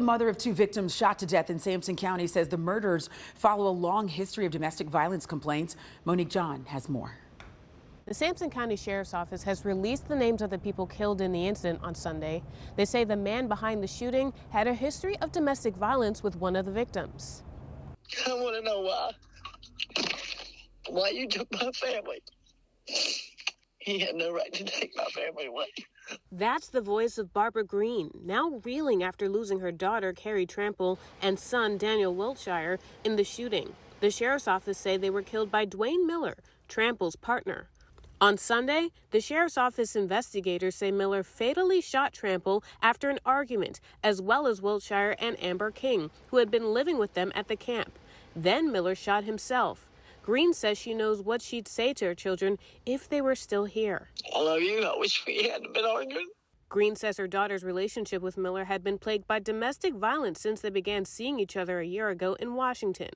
The mother of 2 victims shot to death in Sampson County says the murders follow a long history of domestic violence complaints. Monique John has more. The Sampson County Sheriff's Office has released the names of the people killed in the incident on Sunday. They say the man behind the shooting had a history of domestic violence with one of the victims. I want to know why. Why you took my family? He had no right to take my family away. That's the voice of Barbara Green, now reeling after losing her daughter, Carrie Trample, and son, Daniel Wiltshire, in the shooting. The Sheriff's Office say they were killed by Dwayne Miller, Trample's partner. On Sunday, the Sheriff's Office investigators say Miller fatally shot Trample after an argument, as well as Wiltshire and Amber King, who had been living with them at the camp. Then Miller shot himself. Green says she knows what she'd say to her children if they were still here. I love you. I wish we hadn't been arguing. Green says her daughter's relationship with Miller had been plagued by domestic violence since they began seeing each other a year ago in Washington.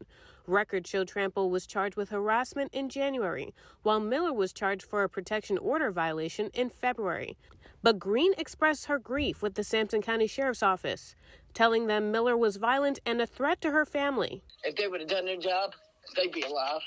Records show Trample was charged with harassment in January, while Miller was charged for a protection order violation in February. But Green expressed her grief with the Sampson County Sheriff's Office, telling them Miller was violent and a threat to her family. If they would have done their job, they'd be alive.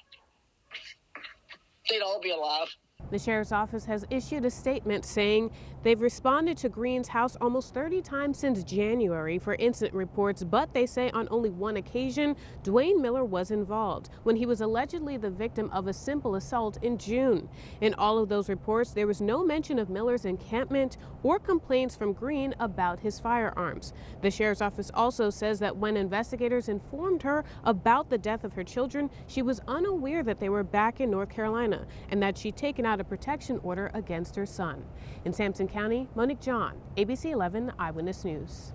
They'd all be alive. The Sheriff's Office has issued a statement saying they've responded to Green's house almost 30 times since January for incident reports, but they say on only one occasion, Dwayne Miller was involved when he was allegedly the victim of a simple assault in June. In all of those reports, there was no mention of Miller's encampment or complaints from Green about his firearms. The Sheriff's Office also says that when investigators informed her about the death of her children, she was unaware that they were back in North Carolina and that she'd taken out a protection order against her son. In Sampson County, Monique John, ABC 11 Eyewitness News.